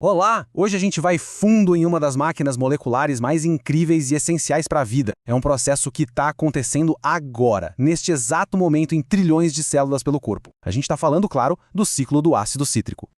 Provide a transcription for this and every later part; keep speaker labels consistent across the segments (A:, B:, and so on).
A: Olá! Hoje a gente vai fundo em uma das máquinas moleculares mais incríveis e essenciais para a vida. É um processo que está acontecendo agora, neste exato momento em trilhões de células pelo corpo. A gente está falando, claro, do ciclo do ácido cítrico.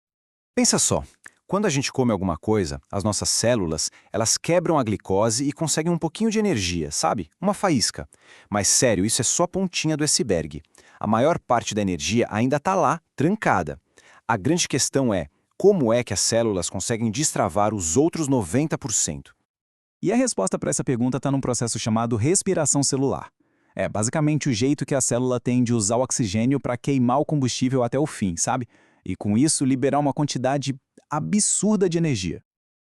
B: Pensa só, quando a gente come alguma coisa, as nossas células, elas quebram a glicose e conseguem um pouquinho de energia, sabe? Uma faísca. Mas sério, isso é só a pontinha do iceberg. A maior parte da energia ainda está lá, trancada. A grande questão é, como é que as células conseguem destravar os outros 90%?
C: E a resposta para essa pergunta está num processo chamado respiração celular. É basicamente o jeito que a célula tem de usar o oxigênio para queimar o combustível até o fim, sabe? E com isso liberar uma quantidade absurda de energia.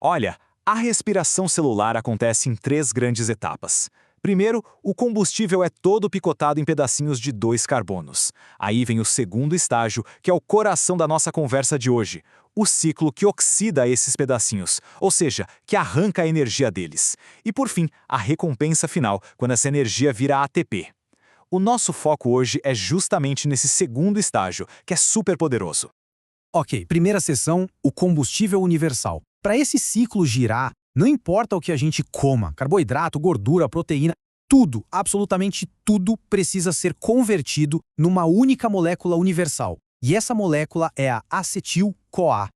D: Olha, a respiração celular acontece em 3 grandes etapas. Primeiro, o combustível é todo picotado em pedacinhos de 2 carbonos. Aí vem o segundo estágio, que é o coração da nossa conversa de hoje, o ciclo que oxida esses pedacinhos, ou seja, que arranca a energia deles. E por fim, a recompensa final, quando essa energia vira ATP. O nosso foco hoje é justamente nesse segundo estágio, que é super poderoso.
E: Ok, primeira seção, o combustível universal. Para esse ciclo girar, não importa o que a gente coma, carboidrato, gordura, proteína, tudo, absolutamente tudo precisa ser convertido numa única molécula universal. E essa molécula é a acetil-CoA.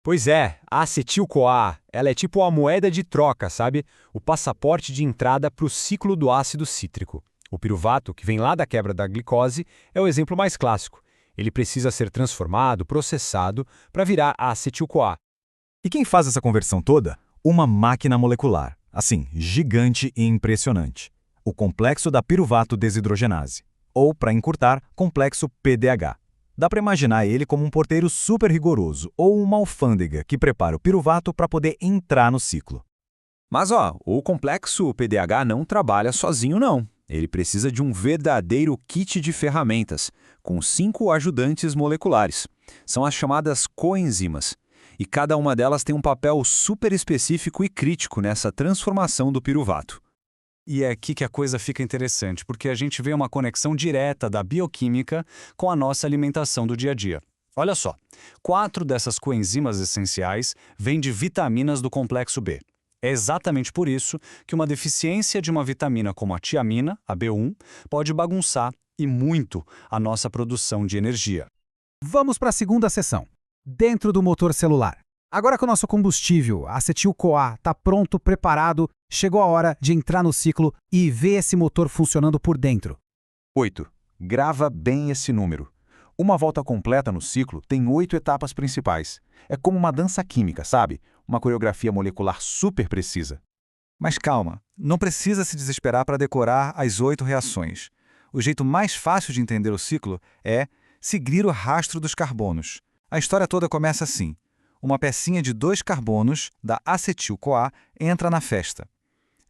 D: Pois é, a acetil-CoA, ela é tipo a moeda de troca, sabe? O passaporte de entrada para o ciclo do ácido cítrico. O piruvato, que vem lá da quebra da glicose, é o exemplo mais clássico. Ele precisa ser transformado, processado, para virar a acetil-CoA.
F: E quem faz essa conversão toda? Uma máquina molecular, assim, gigante e impressionante. O complexo da piruvato desidrogenase, ou, para encurtar, complexo PDH. Dá para imaginar ele como um porteiro super rigoroso ou uma alfândega que prepara o piruvato para poder entrar no ciclo.
B: Mas o complexo PDH não trabalha sozinho não. Ele precisa de um verdadeiro kit de ferramentas, com 5 ajudantes moleculares. São as chamadas coenzimas. E cada uma delas tem um papel super específico e crítico nessa transformação do piruvato.
C: E é aqui que a coisa fica interessante, porque a gente vê uma conexão direta da bioquímica com a nossa alimentação do dia a dia. Olha só, 4 dessas coenzimas essenciais vêm de vitaminas do complexo B. É exatamente por isso que uma deficiência de uma vitamina como a tiamina, a B1, pode bagunçar, e muito, a nossa produção de energia.
E: Vamos para a segunda seção, dentro do motor celular. Agora que o nosso combustível, a acetil-CoA, está pronto, preparado, chegou a hora de entrar no ciclo e ver esse motor funcionando por dentro.
B: 8. Grava bem esse número. Uma volta completa no ciclo tem 8 etapas principais. É como uma dança química, sabe? Uma coreografia molecular super precisa.
F: Mas calma, não precisa se desesperar para decorar as 8 reações. O jeito mais fácil de entender o ciclo é seguir o rastro dos carbonos. A história toda começa assim. Uma pecinha de 2 carbonos, da acetil-CoA, entra na festa.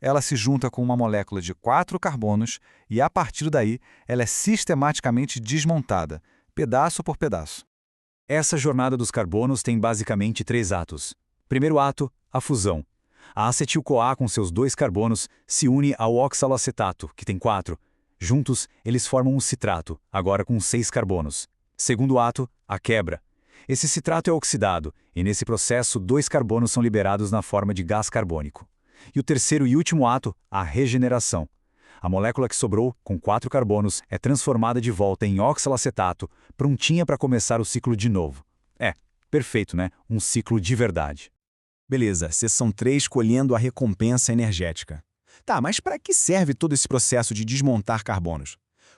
F: Ela se junta com uma molécula de 4 carbonos e, a partir daí, ela é sistematicamente desmontada, pedaço por pedaço.
D: Essa jornada dos carbonos tem basicamente 3 atos. Primeiro ato, a fusão. A acetil-CoA com seus 2 carbonos se une ao oxaloacetato, que tem 4. Juntos, eles formam um citrato, agora com 6 carbonos. Segundo ato, a quebra. Esse citrato é oxidado, e nesse processo 2 carbonos são liberados na forma de gás carbônico. E o terceiro e último ato, a regeneração. A molécula que sobrou, com 4 carbonos, é transformada de volta em oxalacetato, prontinha para começar o ciclo de novo. Perfeito, né? Um ciclo de verdade.
C: Beleza, seção 3, colhendo a recompensa energética. Tá, mas para que serve todo esse processo de desmontar carbonos?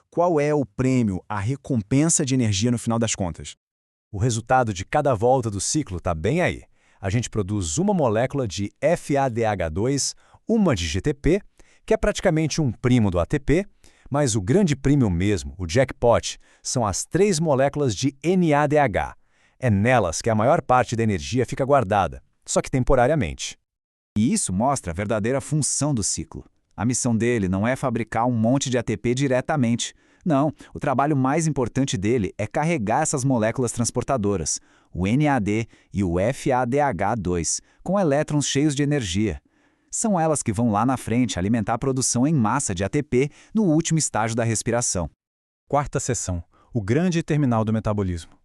C: Qual é o prêmio, a recompensa de energia no final das contas?
D: O resultado de cada volta do ciclo está bem aí. A gente produz uma molécula de FADH2, uma de GTP, que é praticamente um primo do ATP, mas o grande prêmio mesmo, o jackpot, são as 3 moléculas de NADH. É nelas que a maior parte da energia fica guardada, só que temporariamente.
B: E isso mostra a verdadeira função do ciclo. A missão dele não é fabricar um monte de ATP diretamente. Não, o trabalho mais importante dele é carregar essas moléculas transportadoras, o NAD e o FADH2, com elétrons cheios de energia. São elas que vão lá na frente alimentar a produção em massa de ATP no último estágio da respiração.
F: Quarta seção, o grande terminal do metabolismo.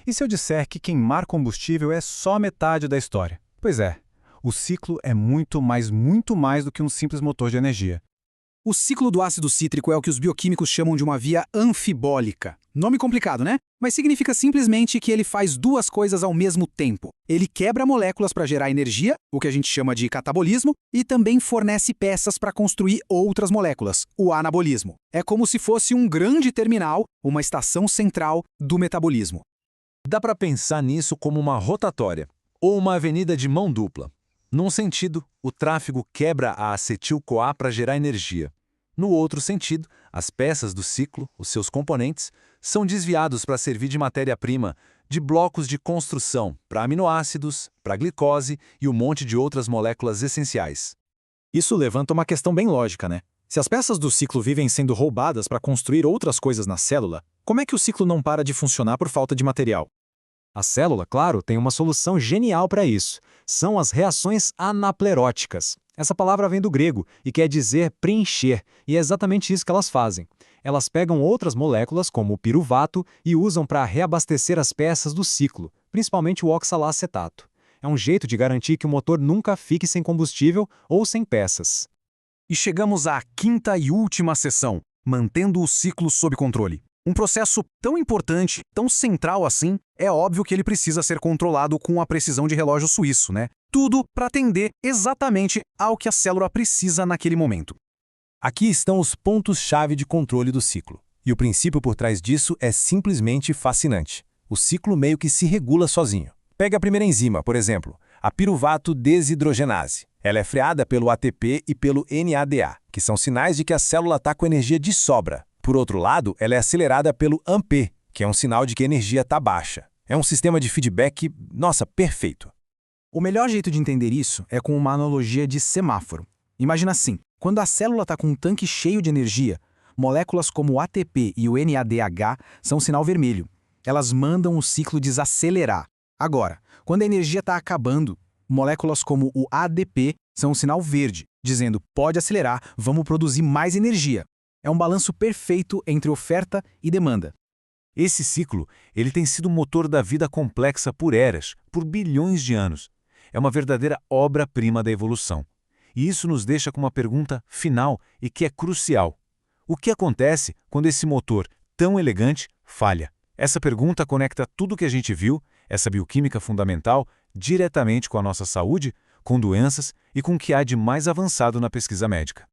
D: E se eu disser que queimar combustível é só metade da história? Pois é, o ciclo é muito mais do que um simples motor de energia.
E: O ciclo do ácido cítrico é o que os bioquímicos chamam de uma via anfibólica. Nome complicado, né? Mas significa simplesmente que ele faz duas coisas ao mesmo tempo. Ele quebra moléculas para gerar energia, o que a gente chama de catabolismo, e também fornece peças para construir outras moléculas, o anabolismo. É como se fosse um grande terminal, uma estação central do metabolismo.
G: Dá para pensar nisso como uma rotatória, ou uma avenida de mão dupla. Num sentido, o tráfego quebra a acetil-CoA para gerar energia. No outro sentido, as peças do ciclo, os seus componentes, são desviados para servir de matéria-prima, de blocos de construção, para aminoácidos, para glicose e um monte de outras moléculas essenciais.
D: Isso levanta uma questão bem lógica, né? Se as peças do ciclo vivem sendo roubadas para construir outras coisas na célula, como é que o ciclo não para de funcionar por falta de material?
H: A célula, claro, tem uma solução genial para isso. São as reações anapleróticas. Essa palavra vem do grego e quer dizer preencher, e é exatamente isso que elas fazem. Elas pegam outras moléculas, como o piruvato, e usam para reabastecer as peças do ciclo, principalmente o oxalacetato. É um jeito de garantir que o motor nunca fique sem combustível ou sem peças.
E: E chegamos à quinta e última seção, mantendo o ciclo sob controle. Um processo tão importante, tão central assim, é óbvio que ele precisa ser controlado com a precisão de relógio suíço, né? Tudo para atender exatamente ao que a célula precisa naquele momento.
A: Aqui estão os pontos-chave de controle do ciclo. E o princípio por trás disso é simplesmente fascinante. O ciclo meio que se regula sozinho. Pega a primeira enzima, por exemplo, a piruvato desidrogenase. Ela é freada pelo ATP e pelo NADA, que são sinais de que a célula está com energia de sobra. Por outro lado, ela é acelerada pelo AMP, que é um sinal de que a energia está baixa. É um sistema de feedback, perfeito.
E: O melhor jeito de entender isso é com uma analogia de semáforo. Imagina assim, quando a célula está com um tanque cheio de energia, moléculas como o ATP e o NADH são sinal vermelho. Elas mandam o ciclo desacelerar. Agora, quando a energia está acabando, moléculas como o ADP são um sinal verde, dizendo pode acelerar, vamos produzir mais energia. É um balanço perfeito entre oferta e demanda.
G: Esse ciclo, ele tem sido o motor da vida complexa por eras, por bilhões de anos. É uma verdadeira obra-prima da evolução. E isso nos deixa com uma pergunta final e que é crucial. O que acontece quando esse motor, tão elegante, falha? Essa pergunta conecta tudo o que a gente viu, essa bioquímica fundamental, diretamente com a nossa saúde, com doenças e com o que há de mais avançado na pesquisa médica.